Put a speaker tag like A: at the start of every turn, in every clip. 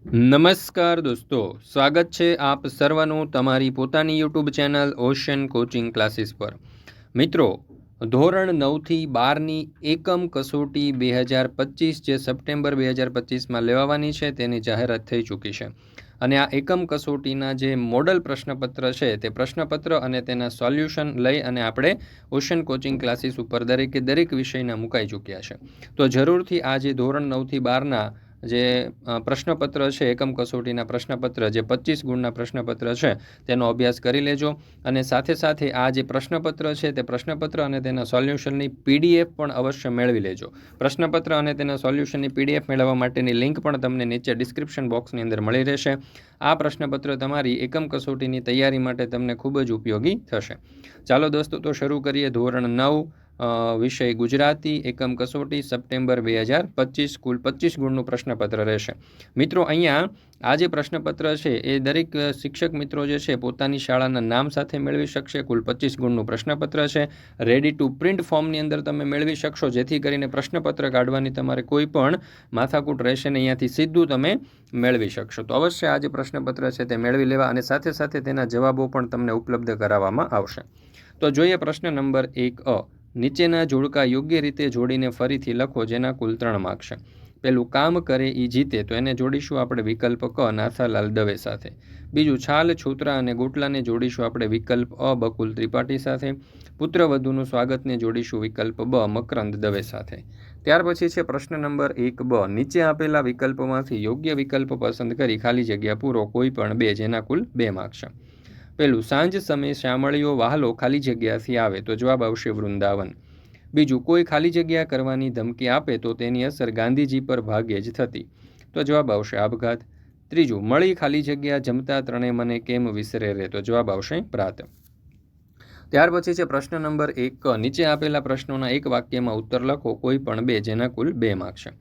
A: નમસ્કાર દોસ્તો, સ્વાગત છે આપ સર્વનું તમારી પોતાની YouTube channel ocean coaching classes પર। મિત્રો, ધોરણ 9થી 12ની એકમ કસોટી 2025 જે સપ્ટેમ્બર 2025માં લેવાવાની છે તેની જાહેરાત થઈ ચૂકી છે અને આ એકમ કસોટીના જે મોડલ પ્રશ્નપત્ર છે તે પ્રશ્નપત્ર અને તેના સોલ્યુશન લઈ અને આપણે ઓશન કોચિંગ ક્લાસીસ ઉપર દરેકે દરેક વિષયના મુકાઈ ચૂક્યા છે। તો જરૂરથી આ જે ધોરણ 9થી 12ના જે પ્રશ્નપત્ર છે એકમ કસોટીના પ્રશ્નપત્ર જે 25 ગુણના પ્રશ્નપત્ર છે તેનો અભ્યાસ કરી લેજો અને સાથે સાથે આ જે પ્રશ્નપત્ર છે તે પ્રશ્નપત્ર અને તેના સોલ્યુશનની પીડીએફ પણ અવશ્ય મેળવી લેજો। પ્રશ્નપત્ર અને તેના સોલ્યુશનની પીડીએફ મેળવવા માટેની લિંક પણ તમને નીચે ડિસ્ક્રિપ્શન બોક્સની અંદર મળી રહેશે। આ પ્રશ્નપત્ર તમારી એકમ કસોટીની તૈયારી માટે તમને ખૂબ જ ઉપયોગી થશે। ચાલો દોસ્તો, તો શરૂ કરીએ। ધોરણ 9 વિષય ગુજરાતી એકમ કસોટી સપ્ટેમ્બર 2025 કુલ 25 ગુણનું પ્રશ્નપત્ર રહેશે। મિત્રો, અહીંયા આ જે પ્રશ્નપત્ર છે એ દરેક શિક્ષક મિત્રો જે છે પોતાની શાળાના નામ સાથે મેળવી શકશે। કુલ 25 ગુણનું પ્રશ્નપત્ર છે। રેડી ટુ પ્રિન્ટ ફોર્મની અંદર તમે મેળવી શકશો, જેથી કરીને પ્રશ્નપત્ર કાઢવાની તમારે કોઈ પણ માથાકૂટ રહેશે ને, અહીંયાથી સીધું તમે મેળવી શકશો। તો અવશ્ય આ જે પ્રશ્નપત્ર છે તે મેળવી લેવા અને સાથે સાથે તેના જવાબો પણ તમને ઉપલબ્ધ કરાવવામાં આવશે। તો જોઈએ પ્રશ્ન નંબર 1 નીચેના જોડકા યોગ્ય રીતે જોડીને ફરીથી લખો જેના કુલ 3 માર્ક છે। પેલું કામ કરે એ જીતે, તો એને જોડીશું આપણે વિકલ્પ ક નાથાલાલ દવે સાથે। બીજું છાલ છોતરા અને ગોટલાને જોડીશું આપણે વિકલ્પ અ બકુલ ત્રિપાઠી સાથે। પુત્રવધુનું સ્વાગતને જોડીશું વિકલ્પ બ મકરંદ દવે સાથે। ત્યાર પછી છે પ્રશ્ન નંબર 1 નીચે આપેલા વિકલ્પોમાંથી યોગ્ય વિકલ્પ પસંદ કરી ખાલી જગ્યા પૂરો કોઈ પણ 2 જેના કુલ 2 માર્ક છે। પેલું સાંજ સમયે શામળીઓ વહાલો ખાલી જગ્યાથી આવે, તો જવાબ આવશે વૃંદાવન। બીજું કોઈ ખાલી જગ્યા કરવાની ધમકી આપે તો તેની અસર ગાંધીજી પર ભાગ્યે જ થતી, તો જવાબ આવશે આપઘાત। ત્રીજું મળી ખાલી જગ્યા જમતા ત્રણે મને કેમ વિસરે રે, તો જવાબ આવશે પ્રાત। ત્યાર પછી છે પ્રશ્ન નંબર 1 નીચે આપેલા પ્રશ્નોના એક વાક્યમાં ઉત્તર લખો કોઈ પણ 2 જેના કુલ 2 માર્ક છે।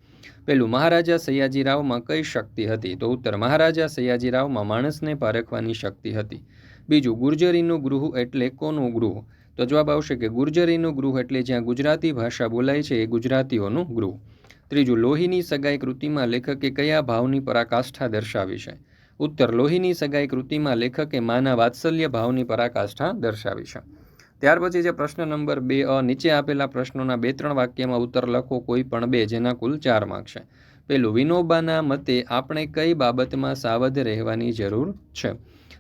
A: પેલું મહારાજા સયાજીરાવમાં કઈ શક્તિ હતી, તો ઉત્તર મહારાજા સયાજીરાવમાં માણસને પારખવાની શક્તિ હતી। બીજું ગુર્જરીનું ગૃહ એટલે કોનું ગૃહ, તો જવાબ આવશે કે ગુર્જરીનું ગૃહ એટલે જ્યાં ગુજરાતી ભાષા બોલાય છે એ ગુજરાતીઓનું ગૃહ। ત્રીજું લોહીની સગાઈ કૃતિમાં લેખકે કયા ભાવની પરાકાષ્ઠા દર્શાવી છે, ઉત્તર લોહીની સગાઈ કૃતિમાં લેખકે માના વાત્સલ્ય ભાવની પરાકાષ્ઠા દર્શાવી છે। ત્યાર પછી છે પ્રશ્ન નંબર 2 નીચે આપેલા પ્રશ્નોના 2-3 વાક્યમાં ઉત્તર લખો કોઈ પણ 2 જેના કુલ 4 માર્ક છે। પેલું વિનોબાના મતે આપણે કઈ બાબતમાં સાવધ રહેવાની જરૂર છે,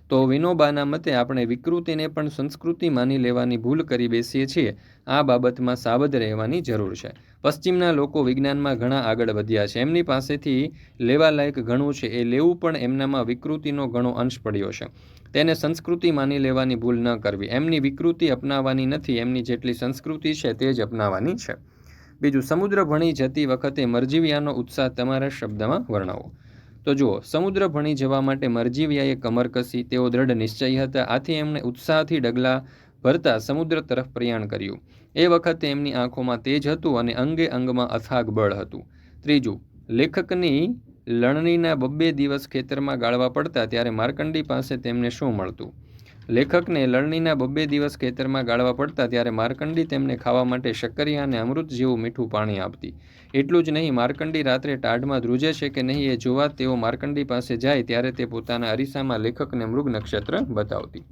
A: તો વિનોબાના મતે આપણે વિકૃતિને પણ સંસ્કૃતિ માની લેવાની ભૂલ કરી બેસીએ છીએ, આ બાબતમાં સાવધ રહેવાની જરૂર છે। પશ્ચિમના લોકો વિજ્ઞાનમાં ઘણા આગળ વધ્યા છે, એમની પાસેથી લેવાલાયક ઘણું છે, એ લેવું પણ એમનામાં વિકૃતિનો ઘણો અંશ પડ્યો છે, તેને સંસ્કૃતિ માની લેવાની ભૂલ ન કરવી, એમની વિકૃતિ અપનાવવાની નથી, એમની જેટલી સંસ્કૃતિ છે તે જ અપનાવવાની છે। બીજું સમુદ્ર ભણી જતી વખતે મરજીવિયાનો ઉત્સાહ તમારા શબ્દમાં વર્ણવો, તો જુઓ સમુદ્ર ભણી જવા માટે મરજીવિયાએ કમર કસી, તેઓ દ્રઢ નિશ્ચયી હતા, આથી એમણે ઉત્સાહથી ડગલા ભરતા સમુદ્ર તરફ પ્રયાણ કર્યું। એ વખતે એમની આંખોમાં તેજ હતું અને અંગે અંગમાં અથાગ બળ હતું। ત્રીજું લેખકની લણણીના 2 દિવસ ખેતરમાં ગાળવા પડતા ત્યારે માર્કંડી પાસે તેમને શું મળતું, લેખકને લણણીના 2 દિવસ ખેતરમાં ગાળવા પડતા ત્યારે માર્કંડી તેમને ખાવા માટે શક્કરિયા અને અમૃત જેવું મીઠું પાણી આપતી। એટલું જ નહીં, માર્કંડી રાત્રે ટાઢમાં ધ્રુજે છે કે નહીં એ જોવા તેઓ માર્કંડી પાસે જાય ત્યારે તે પોતાના અરીસામાં લેખકને મૃગ નક્ષત્ર બતાવતી।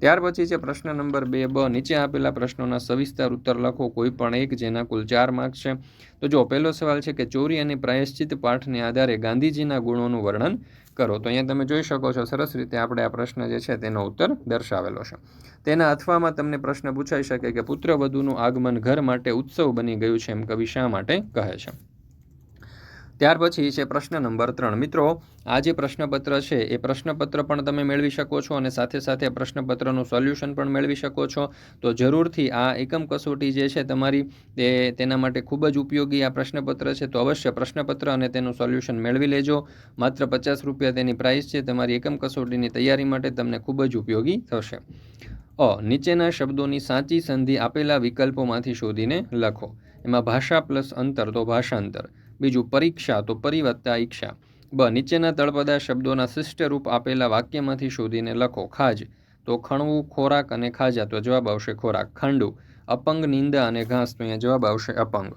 A: ત્યાર પછી છે પ્રશ્ન નંબર 2 નીચે આપેલા પ્રશ્નોના સવિસ્તાર ઉત્તર લખો કોઈ પણ 1 જેના કુલ 4 માર્ક છે। તો જો પહેલો સવાલ છે કે ચોરી અને પ્રાયશ્ચિત પાઠને આધારે ગાંધીજીના ગુણોનું વર્ણન કરો, તો અહીંયા તમે જોઈ શકો છો સરસ રીતે આપણે આ પ્રશ્ન જે છે તેનો ઉત્તર દર્શાવેલો છે। તેના અથવામાં તમને પ્રશ્ન પૂછાઈ શકે કે પુત્રવધુનું આગમન ઘર માટે ઉત્સવ બની ગયું છે એમ કવિ શા માટે કહે છે। ત્યાર પછી છે પ્રશ્ન નંબર 3 મિત્રો, આ જે પ્રશ્નપત્ર છે એ પ્રશ્નપત્ર પણ તમે મેળવી શકો છો અને સાથે સાથે પ્રશ્નપત્રનું સોલ્યુશન પણ મેળવી શકો છો। તો જરૂરથી આ એકમ કસોટી જે છે તમારી તેના માટે ખૂબ જ ઉપયોગી આ પ્રશ્નપત્ર છે, તો અવશ્ય પ્રશ્નપત્ર અને તેનું સોલ્યુશન મેળવી લેજો। માત્ર 50 રૂપિયા તેની પ્રાઇસ છે, તમારી એકમ કસોટીની તૈયારી માટે તમને ખૂબ જ ઉપયોગી થશે। નીચેના શબ્દોની સાચી સંધિ આપેલા વિકલ્પોમાંથી શોધીને લખો, એમાં ભાષા પ્લસ અંતર તો ભાષાંતર, બીજું પરીક્ષા તો પરિ વત્તા ઈક્ષા। નીચેના તળપદા શબ્દોના શિષ્ટ રૂપ આપેલા વાક્યમાંથી શોધીને લખો, ખાજ તો ખણવું, ખોરાક અને ખાજા, તો જવાબ આવશે ખોરાક। ખાંડુ, અપંગ, નિંદા અને ઘાસ, તો અહીંયા જવાબ આવશે અપંગ।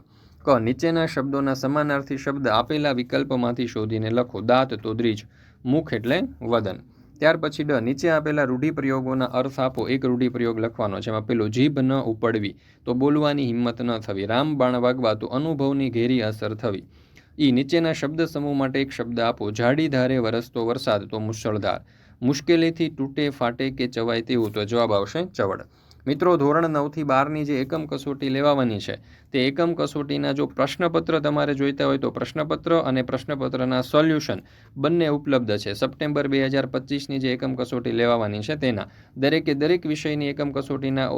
A: ક. નીચેના શબ્દોના સમાનાર્થી શબ્દ આપેલા વિકલ્પમાંથી શોધીને લખો. દાંત તો દ્વિજ, મુખ એટલે વદન. ત્યાર પછી ડ. નીચે આપેલા રૂઢિપ્રયોગોના અર્થ આપો. એક રૂઢિપ્રયોગ લખવાનો છે. એમાં પેલું જીભ ન ઉપડવી તો બોલવાની હિંમત ન થવી. રામબાણ વાગવા તો અનુભવની ઘેરી અસર થવી. ઈ. નીચેના શબ્દ સમૂહ માટે એક શબ્દ આપો. જાડી ધારે વરસતો વરસાદ તો મુશળધાર. મુશ્કેલીથી તૂટે ફાટે કે ચવાય તેવું તો જવાબ આવશે ચવડ. મિત્રો, ધોરણ 9થી 12ની જે એકમ કસોટી લેવાની છે તે એકમ કસોટીના જો પ્રશ્નપત્ર તમારે જોઈતા હોય તો પ્રશ્નપત્ર અને પ્રશ્નપત્રના સોલ્યુશન બંને ઉપલબ્ધ છે. સપ્ટેમ્બર 2025ની જે એકમ કસોટી લેવાની છે તેના દરેક વિષયની એકમ કસોટીના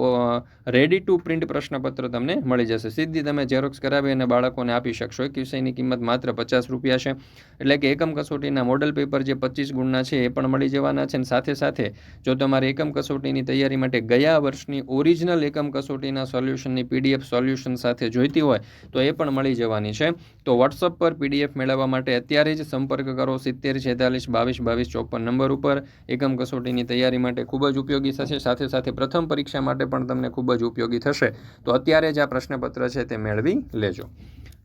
A: રેડી ટુ પ્રિન્ટ પ્રશ્નપત્ર તમને મળી જશે. સીધી તમે ઝેરોક્સ કરાવી અને બાળકોને આપી શકશો. એક વિષયની કિંમત માત્ર 50 રૂપિયા છે. એટલે કે એકમ કસોટીના મોડલ પેપર જે 25 ગુણના છે એ પણ મળી જવાના છે. અને સાથે સાથે જો તમારે એકમ કસોટીની તૈયારી માટે ગયા વર્ષની ઓરિજિનલ એકમ કસોટીના સોલ્યુશનની PDF સોલ્યુશન સાથે જોઈતી હોય તો એ પણ મળી જવાની છે. તો વોટ્સઅપ પર PDF મેળવવા માટે અત્યારે જ સંપર્ક કરો 70 46 22 22 54 નંબર ઉપર. એકમ કસોટીની તૈયારી માટે ખૂબ જ ઉપયોગી થશે. સાથે સાથે પ્રથમ પરીક્ષા માટે પણ તમને ખૂબ જ ઉપયોગી થશે. તો અત્યારે જ આ પ્રશ્નપત્ર છે તે મેળવી લેજો.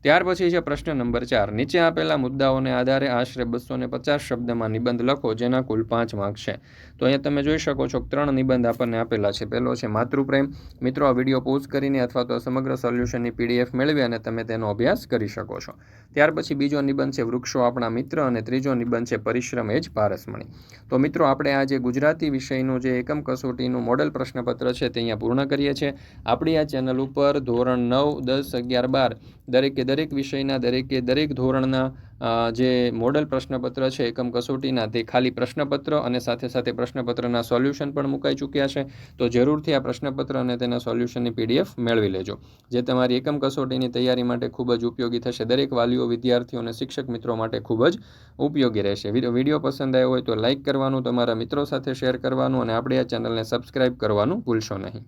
A: ત્યાર પછી છે પ્રશ્ન નંબર 4. નીચે આપેલા મુદ્દાઓને આધારે આશરે 250 શબ્દમાં નિબંધ લખો જેના કુલ 5 માર્ક છે. તો અહીંયા તમે જોઈ શકો છો 3 નિબંધ આપણને આપેલા છે. પહેલો છે માતૃપ્રેમ. મિત્રો, આ વિડીયો પોઝ કરીને અથવા તો સમગ્ર સોલ્યુશનની PDF મેળવી અને તમે તેનો અભ્યાસ કરી શકો છો. ત્યાર પછી બીજો નિબંધ છે વૃક્ષો આપણા મિત્ર અને ત્રીજો નિબંધ છે પરિશ્રમ એ જ પારસમણી. તો મિત્રો, આપણે આ જે ગુજરાતી વિષયનું જે એકમ કસોટીનું મોડલ પ્રશ્નપત્ર છે તે અહીંયા પૂર્ણ કરીએ છીએ. આપણી આ ચેનલ ઉપર ધોરણ 9, 10, 11, 12 દરેક વિષયના દરેક ધોરણના જે મોડલ પ્રશ્નપત્ર છે એકમ કસોટીના તે ખાલી પ્રશ્નપત્ર અને સાથે સાથે પ્રશ્નપત્રના સોલ્યુશન પણ મુકાઈ ચૂક્યા છે. તો જરૂરથી આ પ્રશ્નપત્ર અને તેના સોલ્યુશનની PDF મેળવી લેજો, જે તમારી એકમ કસોટીની તૈયારી માટે ખૂબ જ ઉપયોગી થશે. દરેક વાલીઓ, વિદ્યાર્થીઓ અને શિક્ષક મિત્રો માટે ખૂબ જ ઉપયોગી રહેશે. વિડીયો પસંદ આવ્યો હોય તો લાઇક કરવાનું, તમારા મિત્રો સાથે શેર કરવાનું અને આપણી આ ચેનલને સબસ્ક્રાઇબ કરવાનું ભૂલશો નહીં.